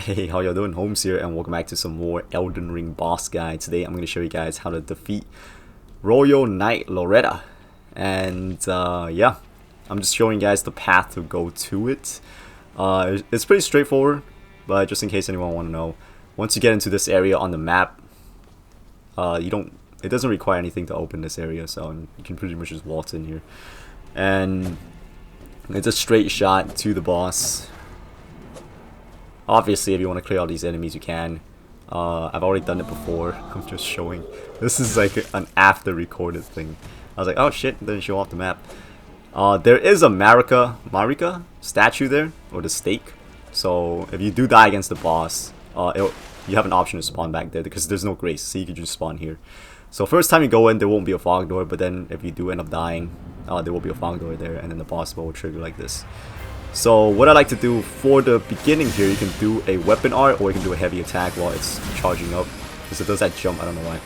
Hey, how y'all doing? Holmes here, and welcome back to some more Elden Ring boss guide. Today I'm going to show you guys how to defeat Royal Knight Loretta. And yeah, I'm just showing you guys the path to go to it. It's pretty straightforward, but just in case anyone want to know, once you get into this area on the map, it doesn't require anything to open this area, so you can pretty much just waltz in here. And it's a straight shot to the boss. Obviously, if you want to clear all these enemies, you can. I've already done it before. I'm just showing. This is like an after recorded thing. I was like, oh shit, it didn't show off the map. There is a Marika statue there, or the stake. So if you do die against the boss, you have an option to spawn back there because there's no grace, so you can just spawn here. So first time you go in, there won't be a fog door, but then if you do end up dying, there will be a fog door there, and then the boss will trigger like this. So what I like to do for the beginning here, you can do a weapon art or you can do a heavy attack while it's charging up. Because it does that jump, I don't know why.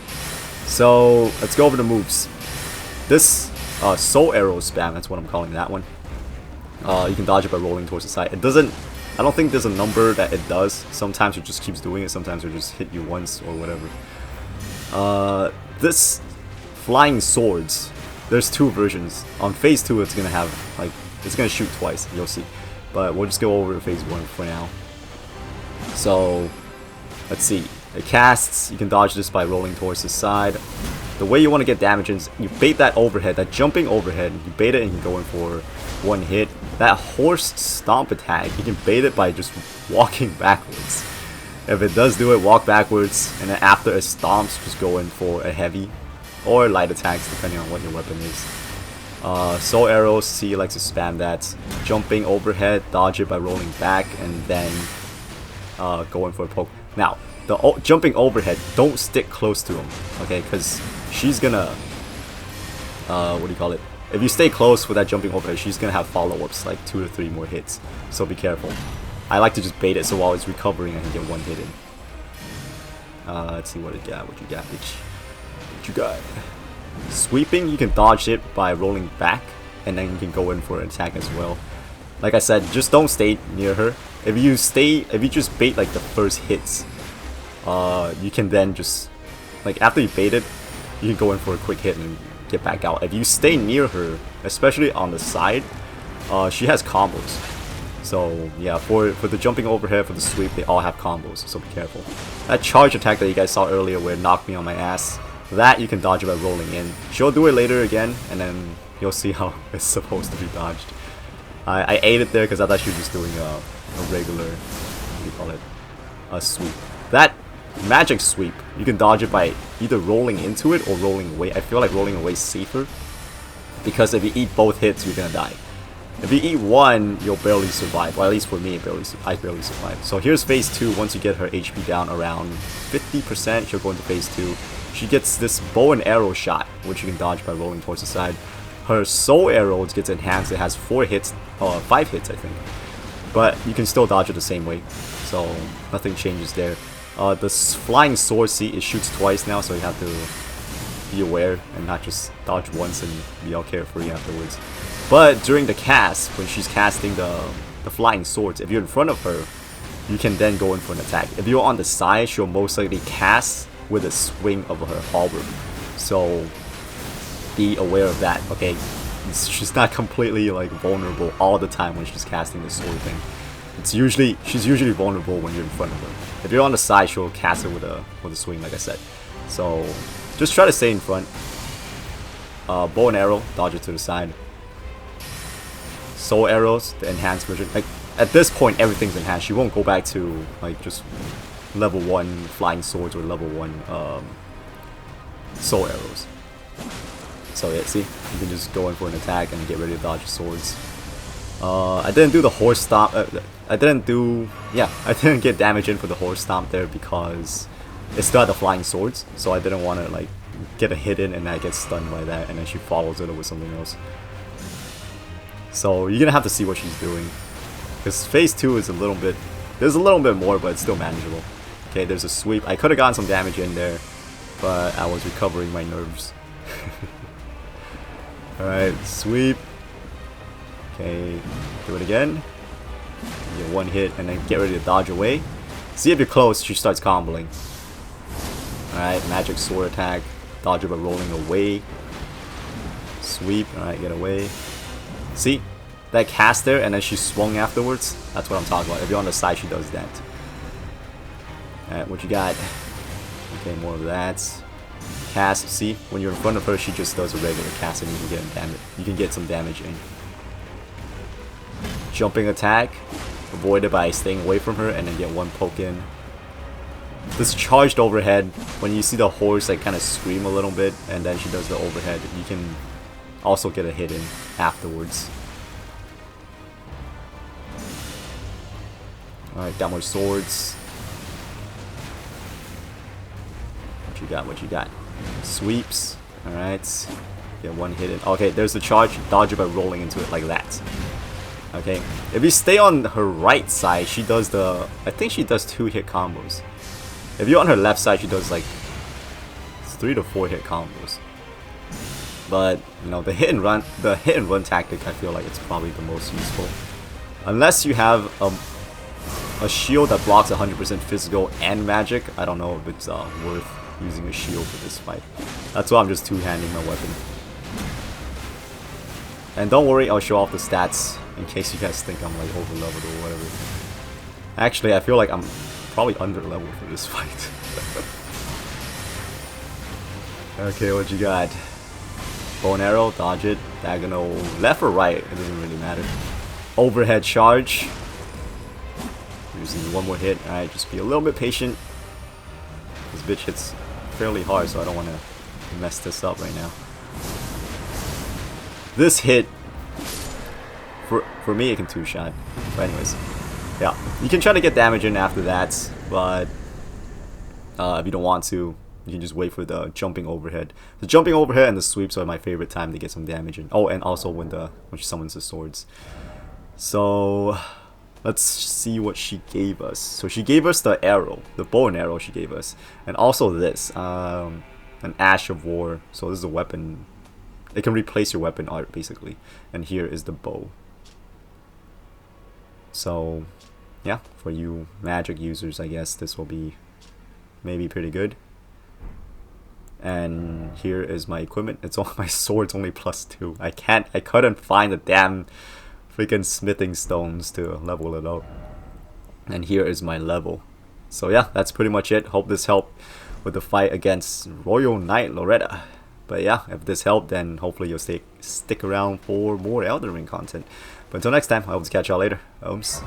So let's go over the moves. This soul arrow spam, that's what I'm calling that one. You can dodge it by rolling towards the side. It doesn't, I don't think there's a number that it does. Sometimes it just keeps doing it, sometimes it just hit you once or whatever. This flying swords, there's two versions. On phase 2 it's gonna have like, it's gonna shoot twice, you'll see. But we'll just go over phase 1 for now. So, let's see. It casts, you can dodge this by rolling towards the side. The way you want to get damage is, you bait that overhead, that jumping overhead, you bait it and you go in for one hit. That horse stomp attack, you can bait it by just walking backwards. If it does do it, walk backwards, and then after it stomps, just go in for a heavy or light attacks depending on what your weapon is. Soul arrows, C likes to spam that. Jumping overhead, dodge it by rolling back, and then going for a poke. Now, the jumping overhead, don't stick close to him, okay? Because she's gonna, what do you call it? If you stay close with that jumping overhead, she's gonna have follow-ups, like 2 to 3 more hits. So be careful. I like to just bait it so while it's recovering, I can get one hit in. Let's see what you got, bitch. What you got? Sweeping, you can dodge it by rolling back, and then you can go in for an attack as well. Like I said, just don't stay near her. If you just bait like the first hits, you can then just, like after you bait it, you can go in for a quick hit and get back out. If you stay near her, especially on the side, she has combos. So yeah, for the jumping overhead, for the sweep, they all have combos, so be careful. That charge attack that you guys saw earlier where it knocked me on my ass, that you can dodge it by rolling in. She'll do it later again, and then you'll see how it's supposed to be dodged. I ate it there because I thought she was just doing a regular, what do you call it, a sweep. That magic sweep, you can dodge it by either rolling into it or rolling away. I feel like rolling away is safer, because if you eat both hits, you're gonna die. If you eat one, you'll barely survive. Well, at least for me, I barely survived. So here's phase 2. Once you get her HP down around 50%, she'll go into phase 2. She gets this bow and arrow shot, which you can dodge by rolling towards the side. Her soul arrow gets enhanced. It has 4 hits, 5 hits I think. But you can still dodge it the same way, so nothing changes there. The flying sword, see, it shoots twice now, so you have to be aware and not just dodge once and be all carefree afterwards. But during the cast, when she's casting the flying swords, if you're in front of her, you can then go in for an attack. If you're on the side, she'll most likely cast with a swing of her halberd. So be aware of that, okay? She's not completely like vulnerable all the time when she's casting the sword thing. She's usually vulnerable when you're in front of her. If you're on the side, she'll cast it with a swing, like I said. So just try to stay in front. Bow and arrow, dodge it to the side. Soul arrows, the enhanced version. Like at this point, everything's enhanced. She won't go back to like just level 1 flying swords or level 1 soul arrows. So yeah, see, you can just go in for an attack and get ready to dodge swords. I didn't do the horse stomp. I didn't get damage in for the horse stomp there because it still had the flying swords. So I didn't want to like get a hit in and I get stunned by that, and then she follows it up with something else. So you're gonna have to see what she's doing, because phase 2 is there's a little bit more, but it's still manageable. Okay, there's a sweep. I could have gotten some damage in there, but I was recovering my nerves. Alright, sweep. Okay, do it again. Get one hit and then get ready to dodge away. See if you're close, she starts comboing. Alright, magic sword attack. Dodge it by rolling away. Sweep, alright, get away. See? That cast there and then she swung afterwards? That's what I'm talking about. If you're on the side, she does that. Alright, what you got? Okay, more of that. Cast, see? When you're in front of her, she just does a regular cast and you can get damage. You can get some damage in. Jumping attack. Avoid it by staying away from her and then get one poke in. This charged overhead, when you see the horse like kind of scream a little bit and then she does the overhead, you can also get a hit in afterwards. Alright, got more swords. What you got? What you got? Sweeps. Alright. Get one hit in. Okay, there's the charge. Dodge it by rolling into it like that. Okay. If you stay on her right side, she does the... I think she does 2 hit combos. If you're on her left side, she does like 3 to 4 hit combos. But, you know, the hit and run tactic, I feel like it's probably the most useful. Unless you have a shield that blocks 100% physical and magic, I don't know if it's worth using a shield for this fight. That's why I'm just two-handing my weapon. And don't worry, I'll show off the stats in case you guys think I'm like over-leveled or whatever. Actually, I feel like I'm probably under-leveled for this fight. Okay, what you got? Bow and arrow, dodge it. Diagonal left or right, it doesn't really matter. Overhead charge. Using one more hit. Alright, just be a little bit patient. This bitch hits fairly hard, so I don't want to mess this up right now. This hit, for me, it can two-shot. But anyways, yeah. You can try to get damage in after that, but if you don't want to, you can just wait for the jumping overhead. The jumping overhead and the sweeps are my favorite time to get some damage in. Oh, and also when she summons the swords. So let's see what she gave us. So she gave us the arrow, the bow and arrow she gave us, and also this, an Ash of War. So this is a weapon. It can replace your weapon art basically. And here is the bow. So yeah, for you magic users, I guess this will be maybe pretty good. And here is my equipment. It's all my sword's only +2. I couldn't find the damn freaking smithing stones to level it up. And here is my level. So yeah, that's pretty much it. Hope this helped with the fight against Royal Knight Loretta. But yeah, if this helped, then hopefully you'll stick around for more Elden Ring content. But until next time, I hope to catch y'all later. Oops.